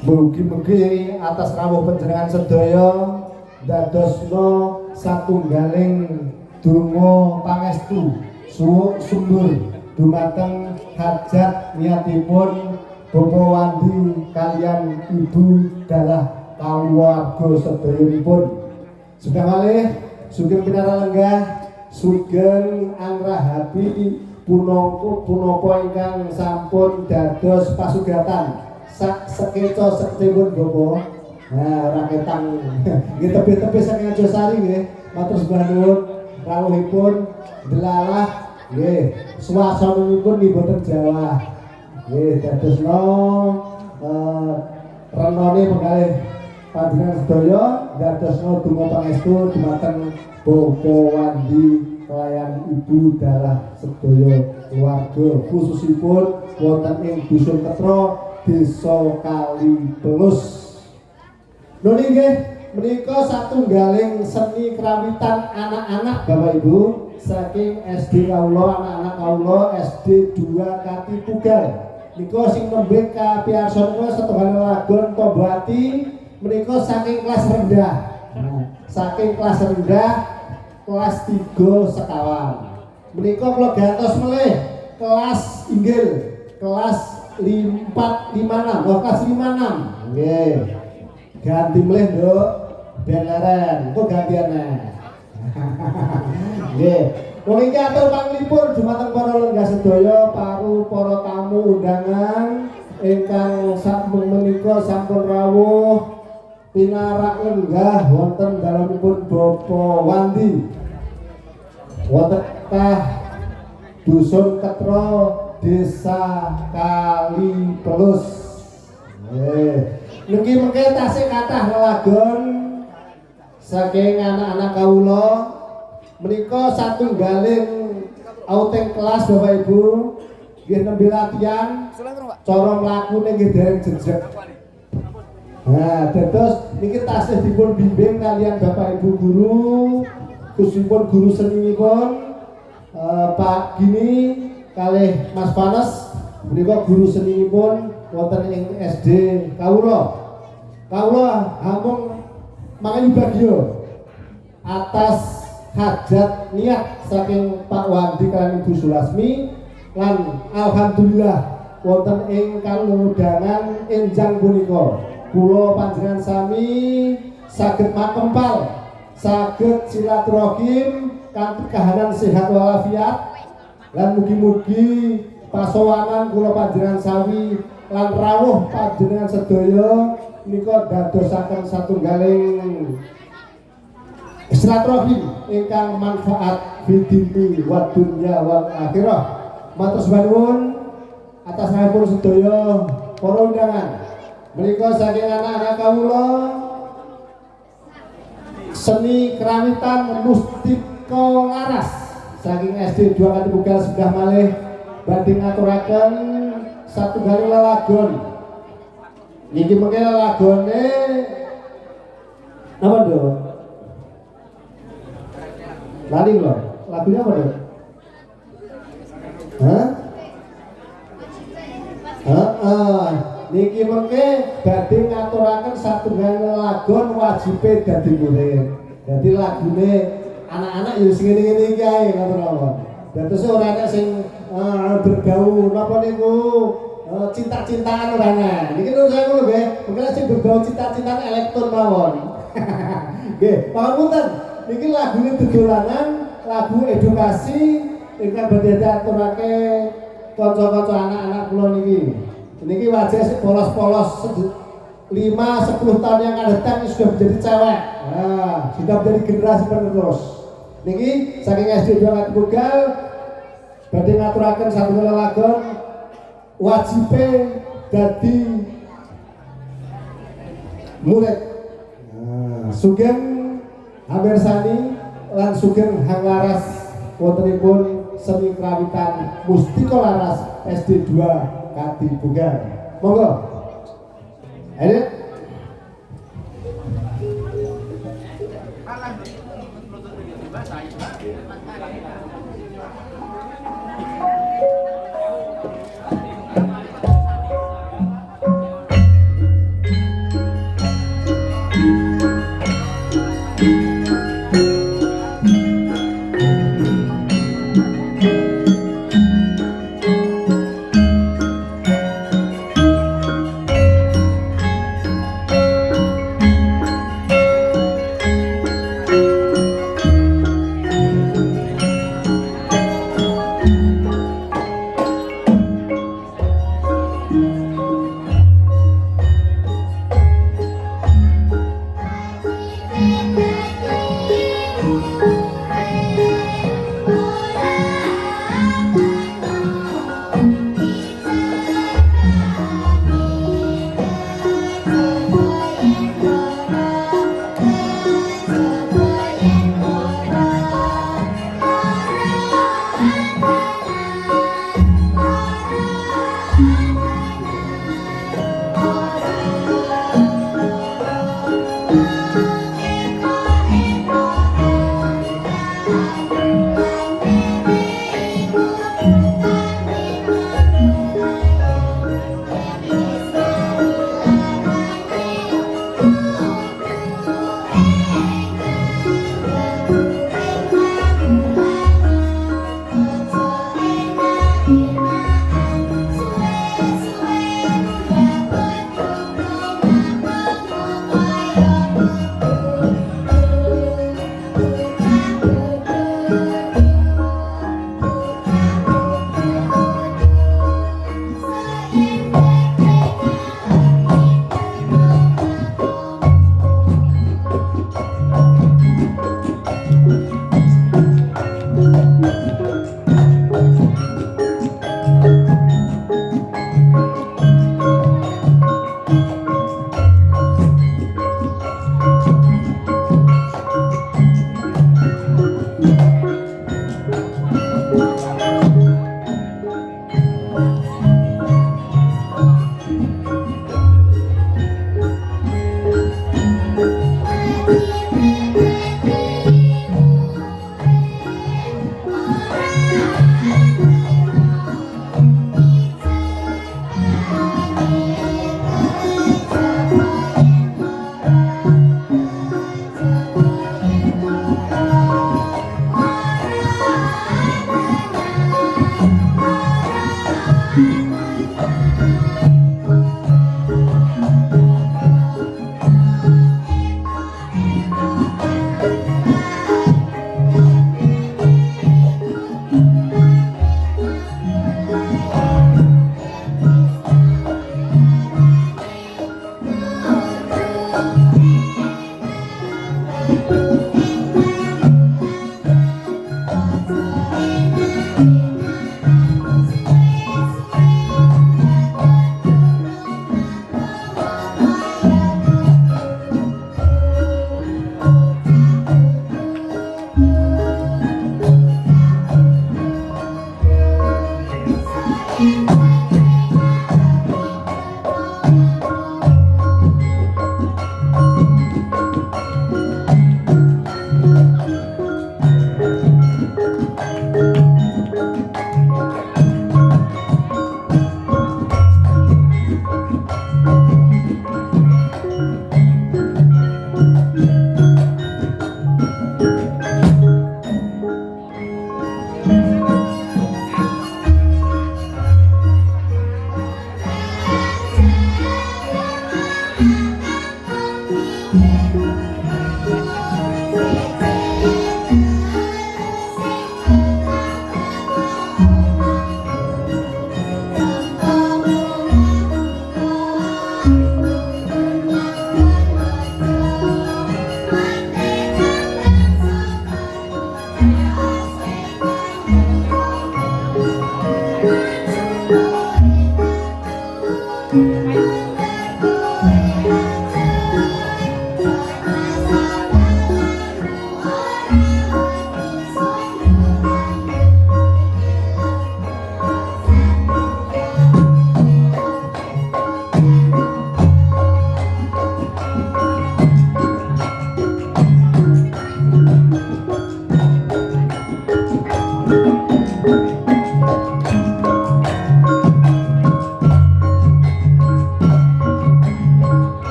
Mugi-mugi atas rawuh panjenengan sedaya dadosna satunggaling donga pangestu suwuk sumbur dumateng hajat niatipun Bapak Wandi kalian Ibu dalah kaluwarga sedayanipun. Sudah malih sugeng pinara lenggah sugeng anggrahapi punapa ingkang sampun dados pasugatan sak sekeca seketipun Bapak. Nah, ora ketang nggih tebih-tebih saking Josari nggih. Matur sembah nuwun rawuhipun delalah nggih swasananipun nggih boten Jawa. Nggih dadosna renone penggalih panjenengan sedaya dadosna donga pangestu dumateng Bapak Wandi kelayan Ibu dalah sedaya keluarga khususipun wonten ing Dusun Ketro Desa Kalipelus. Nuli nggih menika satunggaling seni kerawitan anak-anak Bapak Ibu saking SD kawula anak-anak kawula SD 2 Katipugal. Nika sing nembe kapiarsanipun setunggal lagon Tombati menika saking kelas rendah. Saking kelas rendah kelas 3 sekawan. Menika kula gantos melih kelas inggil kelas 456 kelas 56 nggih ganti melih Nduk ben leren engko gantiane nggih mriki atur panglipur dumateng para lenggah sedaya paru para tamu undangan ingkang sampun menika sampun rawuh pinarak lenggah wonten dalemipun Bapak Wandi wonten Dusun Ketro Desa Kalipelus. Niki mengke tasih kathah lelagon saking anak-anak kawula menika satunggaling outing kelas Bapak Ibu nggih nembe latihan cara mlakune nggih dereng jejeg. Nah, dados niki tasih dipun bimbing kalian Bapak Ibu guru khususipun guru seninipun Pak Gini kalih Mas Panes menika guru seninipun wonten ing SD kawula. Kawula ampun mangayu bagya atas hajat niat saking Pak Wandi kaliyan Ibu Sulasmi lan alhamdulillah wonten ing kalundangan enjang punika kula panjenengan sami saged makempal saged silaturahim kanthi kahanan sehat walafiat lan mugi-mugi pasowanan kula panjenengan sami lan rawuh panjenengan sedaya nika dadosaken satunggaling silaturahim ingkang manfaat fidini wa dunya wal akhirah. Matur nuwun atas namipun sedaya para undangan menika saking anak-anak kawula seni kerawitan Mustika Laras saking SD 2 Katipugal sudah malih badhe ngaturaken satunggaling lelagon. Niki mengke lelagone napa Nduk? Lali lho, lagunya apa Nduk? Hah? Niki mengke badhe ngaturaken satunggaling lelagon wajibe dadi murid. Dadi lagune anak-anak ya sing ngene-ngene iki ae ngono. Dados ora ana sing berbau napa niku cinta-cintaan ora ana. Niki nur saya ngono nggih, mengke sing berbau cinta-cintaan elektron mawon. Nggih, pangapunten. Niki lagune dodolanan, lagu edukasi ingkang badhe diaturake kanca-kanca anak-anak kula niki. Niki wajah polos-polos 5-10 tahun yang akan datang sudah menjadi cewek. Nah, sudah menjadi generasi penerus. Niki saking SD 2 Katipugal badhe ngaturaken satu lelagon wajibe dadi murid. Nah, sugeng Hamersani lan sugeng Hang Laras wontenipun seni kerawitan Mustika Laras SD 2 Katipugal. Monggo. Ayo.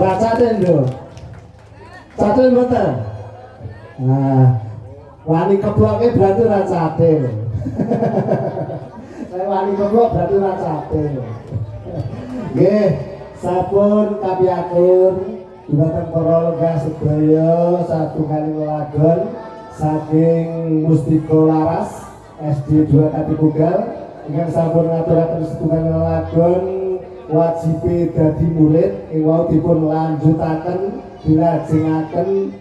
Racaten lho. Caten mboten. Nah, wani keploke berarti racaten. Saya wani keplok berarti racaten. Nggih, sampun kapiatur dumateng para lenggah sedaya satunggaling lelagon saking Mustika Laras SD 2 Katipunggal ingkang sampun ngaturaken setunggal lelagon wajibe dadi murid ing wau dipun lanjutaken dilajengaken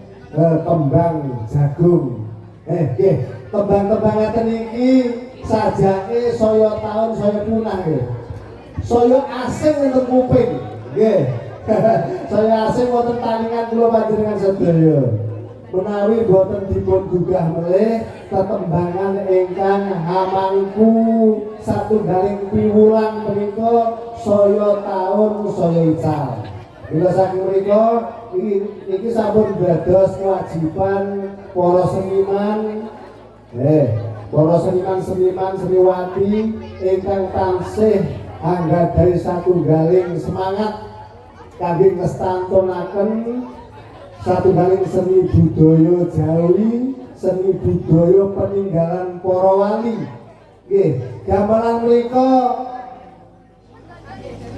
kembang jagung. Nggih, kembang-kembang ngeten iki sajake saya taun saya punah nggih. Saya asing wonten kuping. Nggih. Saya asing wonten talingan kula panjenengan sedaya. Menawi boten dipun gugah melih tetembangan ingkang hamangku satunggaling piwulang menika saya taun saya ical. Bila saking menika iki sampun dados kewajiban para seniman para seniman seniwati ingkang tansih anggadhahi satunggaling semangat kangge ngestantunaken satunggaling seni budaya Jawi, seni budaya peninggalan para wali. Nggih, gamelan menika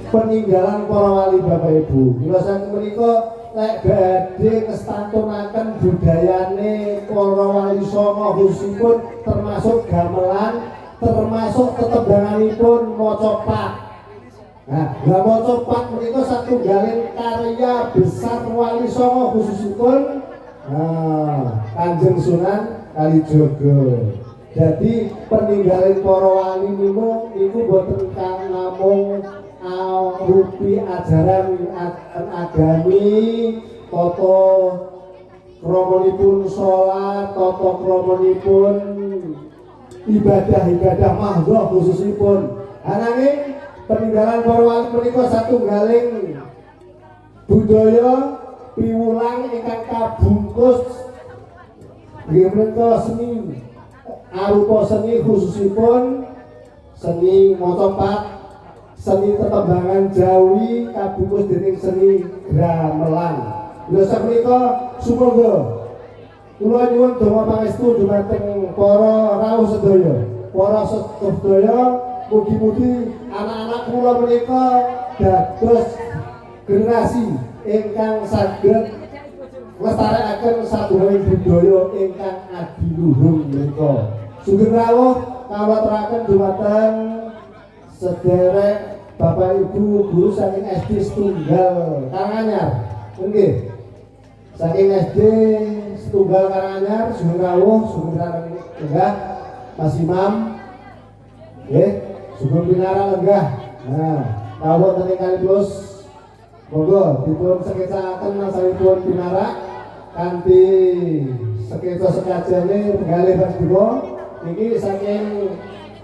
peninggalan para wali Bapak Ibu. Kula saking menika lek badhe ngestantunaken budayane para wali songo khususipun termasuk gamelan, termasuk tetembanganipun maca pat. Nah, maca pat menika satunggaling karya besar wali songo khususipun Kanjeng Sunan Kalijaga. Jadi peninggalan para wali niku boten kang namung rupi ajaran agami, tata kramanipun salat, tata kramanipun ibadah mahdoh khususipun. Ananging peninggalan para wali menika satunggaling budaya piwulang ingkang kabungkus nggih menika seni arupa seni khususipun seni maca pat, seni tetembangan Jawi kabungkus dening seni gamelan. Lha sapunika sumangga kula nyuwun donga pangestu dhumateng para rawuh sedaya, para sedaya mugi-mugi anak-anak kula menika dados generasi ingkang saged nglestarekaken satunggaling budaya ingkang adiluhung menika. Sugeng rawuh kawaturaken dhumateng sederek Bapak Ibu guru saking SD Setunggal Karanganyar. Nggih. Saking SD Setunggal Karanganyar, sugeng rawuh, sugeng lenggah Mas Imam. Nggih, sugeng pinara lenggah. Nah, rawuh teng kali plus monggo dipun sekecakaken masalipun pinara kanthi sekeca sekajane penggalih Basdewa niki saking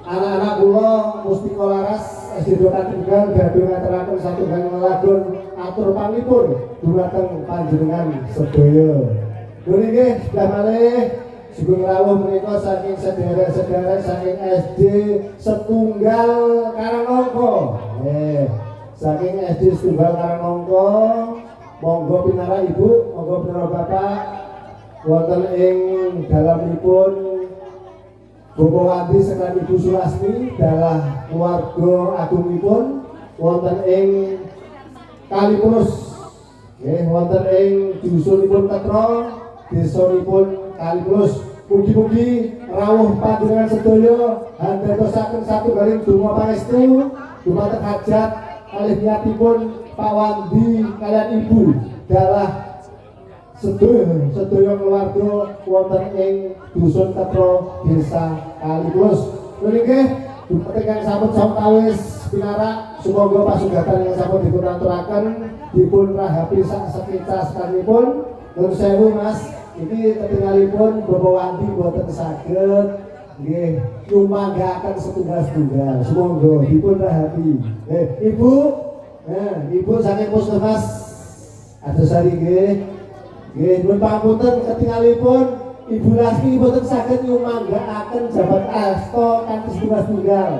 anak-anak kula Mustika Laras SD 2 Katipunggal badhe ngaturaken satunggaling lelagon atur pamipun dhumateng panjenengan sedaya. Nggih nggih sudah malih sugeng rawuh menika saking sedherek-sedherek saking SD Setunggal Karangangka. Saking SD Setunggal Karangangka monggo pinara Ibu, monggo pinara Bapak wonten ing dalamipun Bapak Wandi sekalian Ibu Sulasmi dalah keluarga agungipun wonten ing Kalipulus nggih wonten ing dusunipun Ketro desanipun Kalipulus. Mugi-mugi rawuh panjenengan sedaya handhatosaken satunggaling donga pangestu dhumateng hajat kalih niyatipun Pak Wandi kalian Ibu dalah sedaya keluarga wonten ing dusun Ketro desa Kalipulus. Nggih, ketika sampun sawetawis pinarak semoga pasugatan yang sampun dipun aturaken dipun rahapi sak sekitar sakanipun. Nuwun sewu Mas, iki ketingalipun Bapak Wandi boten saged nggih nyumanggaken setunggal-setunggal. Semoga dipun rahapi. Ibu, Ibu saking Puskesmas Adosari nggih. Nggih, nuwun pangapunten ketingalipun Ibu Lasmi boten saged nyumanggaaken jabat asta kanthi setunggal-setunggal.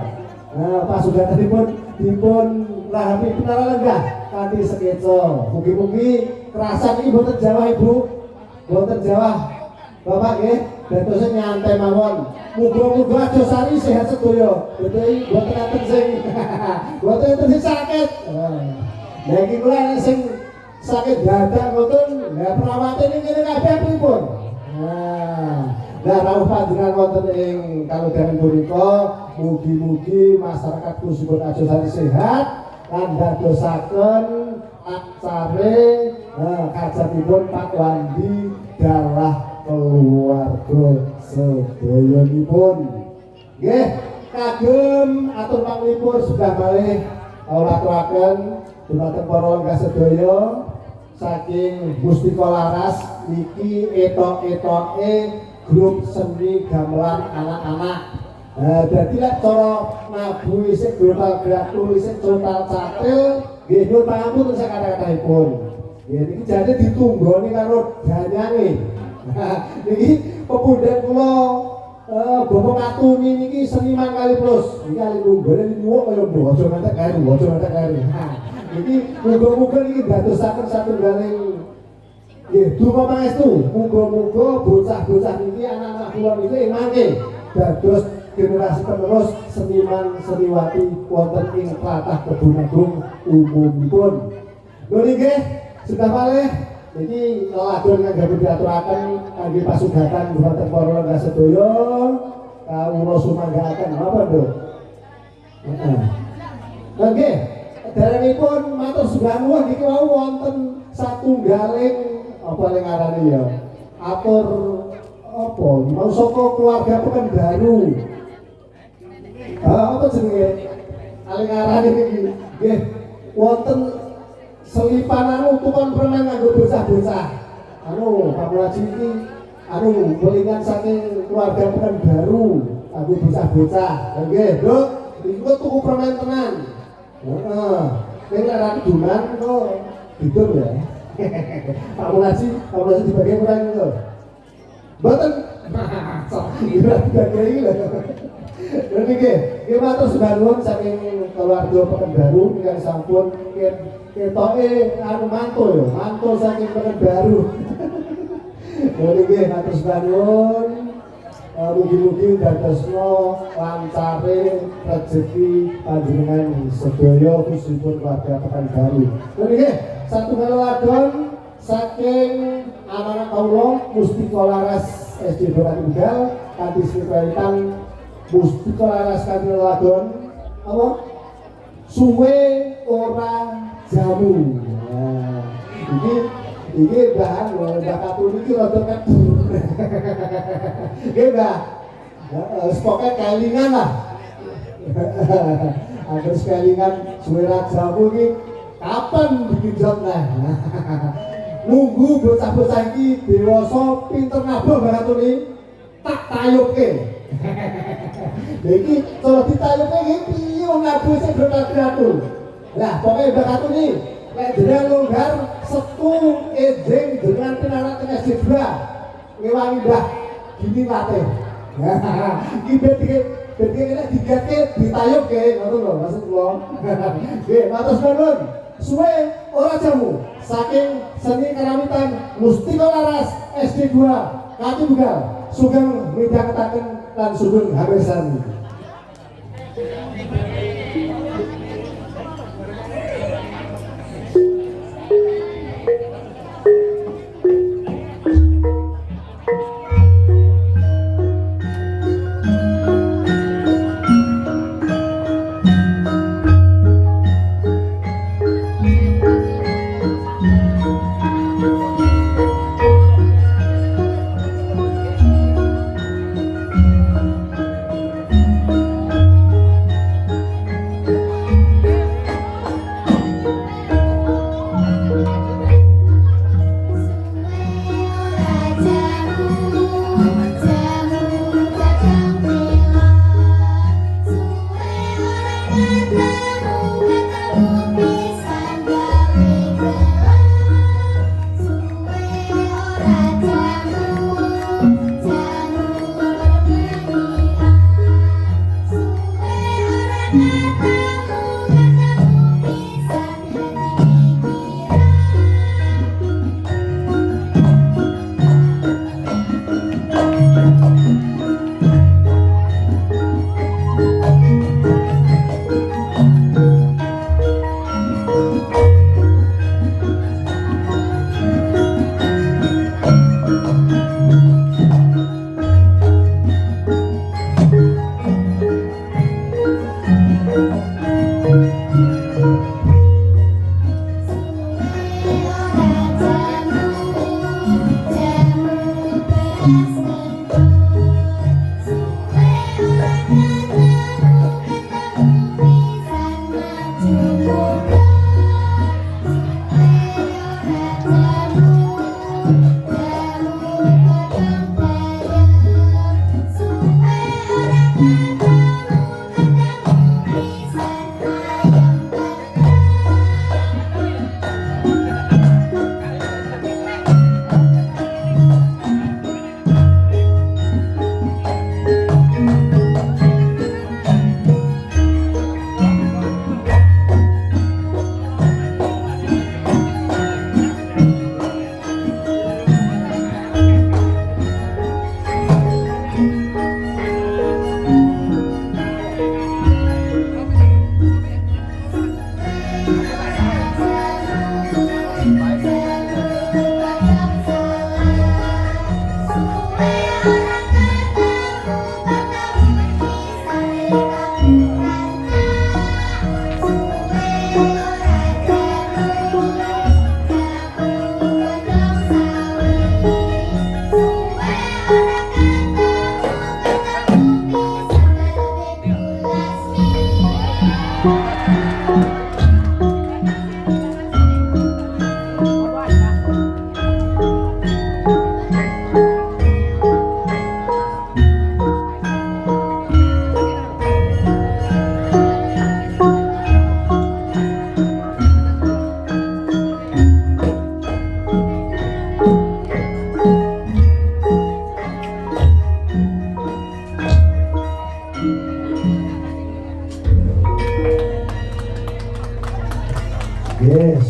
Nah, pasuganipun dipun ngerahapi pinara lenggah kanthi sekeca. Mugi-mugi kerasan iki boten Jawa Ibu, boten Jawa Bapak nggih, dados nyantai mawon. Muga-muga aja sari sehat sedaya. Dadi boten enten sing boten enten sing sakit. Lah iki kula sing sakit dadak ngoten, lah perawate ning kene kabeh pripun? Nah, rawuh panjenengan wonten ing kalodhangan punika, mugi-mugi masyarakat kusipun aja sari sehat lan dadosaken aksare kajatipun Pak Wandi dalah keluarga sedayanipun. Nggih, kagem atur panglipur sudah malih kawula aturaken dumateng para lenggah sedaya saking Mustika Laras niki etok-etoke grup seni gamelan anak-anak. Dadi lek cara nabu isih global gratul isih total catil nggih nyuwun pangapunten sak kata-katahipun. Nggih niki jane ditunggoni karo danyange. Niki pepundhen kula Bapak Katuni niki seniman kali plus. Niki ali lunggone nyuwuk kaya mbok aja ngantek kari, aja ngantek kari. Iki muga-muga niki dadosaken satunggaling nggih donga pangestu. Muga-muga bocah-bocah niki anak-anak kula niki mangke dados generasi penerus seniman seniwati wonten ing tlatah Kebun Agung umumipun. Lho nggih sudah malih niki lelagon kangge diaturaken kangge pasugatan dhumateng para lenggah sedaya kawula sumanggaaken napa Nduk? Heeh. Nggih, derengipun matur sembah nuwun niki wau wonten satunggaling apa ning ngarane ya? Atur apa? Mau saka keluarga Pekanbaru. Apa jenenge? Aling ngarane niki nggih wonten selipanan utupan permen nganggo bocah-bocah. Kamulaji iki belingan saking keluarga Pekanbaru nganggo bocah-bocah. Nggih, Nduk, iku tuku permen tenan. Heeh. Ning lek ra keduman kok hidup ya. Kamulaji dibagi kurang lho. Mboten. Ira dibagi lho. Niki nggih matur sembah nuwun saking keluarga Pekanbaru ingkang sampun ketoke mantul saking Pekanbaru. Niki matur sembah nuwun. Mugi-mugi dadosna lancare rezeki panjenengan sedaya khususipun keluarga Pekanbaru. Niki satunggal lelagon saking anak-anak kawula Mustika Laras SD Tunggal kanthi sriwetan Mustika Laras kanthi lelagon apa? Suwe ora jamu. Nah, iki bahan Mbak Katuni iki rada kebur. Nggih, Mbak. Pokoke kelingan lah. Agar kelingan suwe ora jamu iki kapan digenjot nah. Nunggu bocah-bocah iki dewasa pinter nabuh Mbak Katuni tak tayuke. Iki cara ditayuke iki piye wong nabuh sing gratul. Lah pokoke Mbak Katuni lek jenengan longgar setu ejeng dengan pinarak teng SD2 ngewangi Mbah gini late. Iki ben nek digatke ditayuke ngono lho maksud kula. Nggih, matur nuwun. Suwe ora jamu saking seni karawitan Mustika Laras SD2 Katunggal sugeng midhangetaken lan sugeng hamirsan.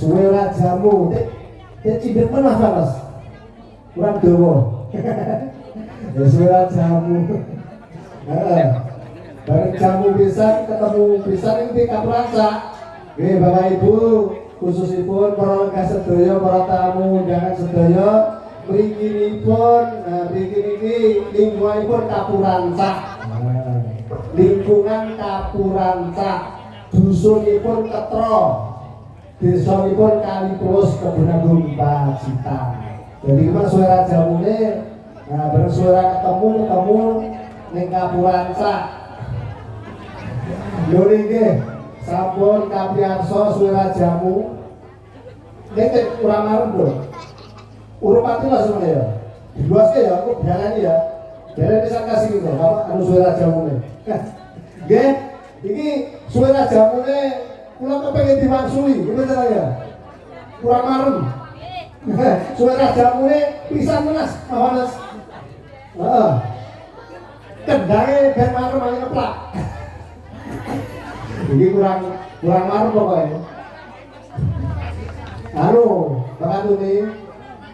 Suwe rajamu, dek cidek mana Mas? Kurang dawa. Ya suwe rajamu. Bareng jamu pisan ketemu pisan ing di Kapranca. Nggih Bapak Ibu, khususipun para lenggah sedaya, para tamu undangan sedaya, mriginipun mriki niki lingkunganipun Kapuranca. Lingkungan Kapuranca, dusunipun Ketro. Desanipun Kalipulus Kebunagung Pacitan. Jadi memang suara jamune, bersuara ketemu ning Kapuranca. Lho niki sampun kapiarsa suara jamu. Nek kurang arep lho. Urung pati lho semono ya. Diluaske ya, aku biangani ya. Jare bisa kasih gitu, Bapak anu suara jamune. Nggih, iki suara jamune kula kepengin dimaksui, bener ya? Kurang marem. Suara jamune pisan Mas, Mas. Heeh. Kendange ben marem ae keplak. Iki kurang marem pokoknya. Anu, bakatune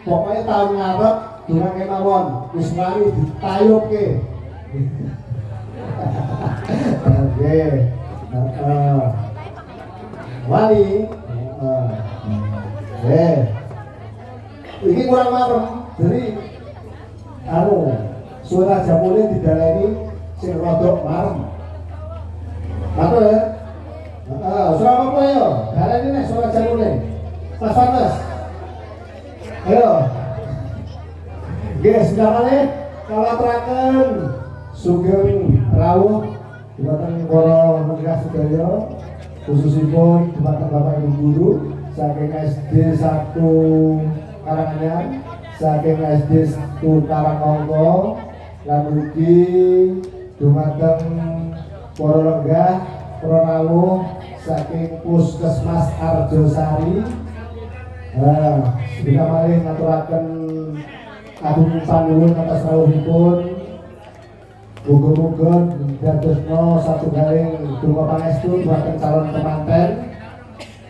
pokoknya tahun ngarep durang kemawon, wis mari ditayuke. Oke. Wali, ini kurang marem, jadi, suara jamune didaleni sing rodok marem. Apa ya? Suara apa ya? Daleni nih suara jamune. Mas Panas, ayo. Guys, sekarang kalau terakan sugeng rawuh dumateng para lenggah sedaya. Khususipun dumateng Bapak Ibu guru saking SD 1 Karanganyar, saking SD 1 Karangongko, lan ugi dumateng para lenggah para rawuh saking Puskesmas Arjosari. Kita malih ngaturaken agung panuwun atas rawuhipun. Muga-muga dadosna satunggaling donga pangestu dumateng calon temanten,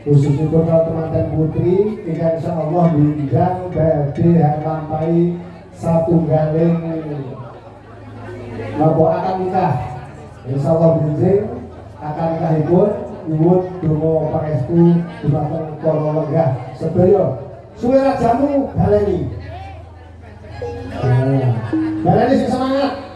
khususipun calon temanten putri ingkang insyaallah diundang badhe nglampahi satunggaling napa akad nikah. Insyaallah benjing akad nikahipun nyuwun donga pangestu dumateng para lenggah sedaya. Suwe rajamu baleni. Baleni sing semangat.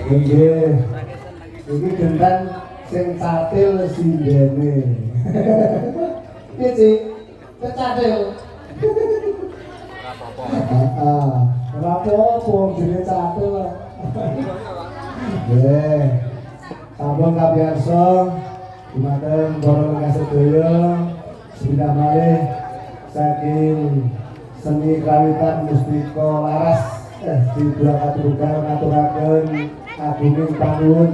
Nggih. Iki gendang sing catil sindene. Iki sih kecatil. Heeh. Ora apa-apa jenenge catil. Nggih. Sampun kabiasa dumateng para lekase sedaya sepindah malih saking seni kawitan Mustika Laras di Burakatugar ngaturaken agunging panuwun.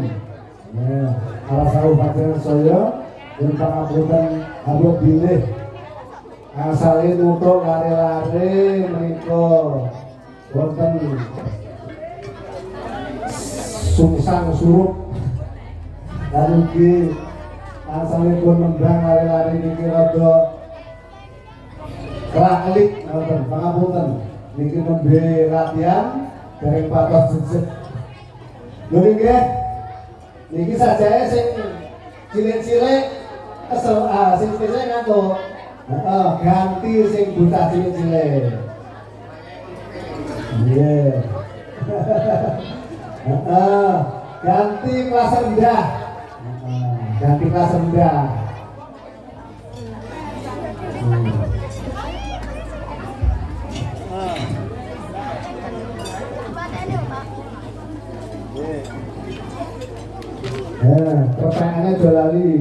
Nah, alas sawuh panjenengan saya yen pangapunten hamba bilih asale nutuk lare-lare menika wonten sungsang surup lan ugi asalipun nembang lare-lare niki rada kerak-kelik ngoten pangapunten niki nembe latihan dereng patos jejeg. Lho nggih niki sajae sing cilik-cilik kesel sing cilik ngantuk. Heeh, ganti sing bocah cilik-cilik. Nggih. Heeh, ganti kelas rendah. Ganti kelas rendah. Pertanyaannya jual lali.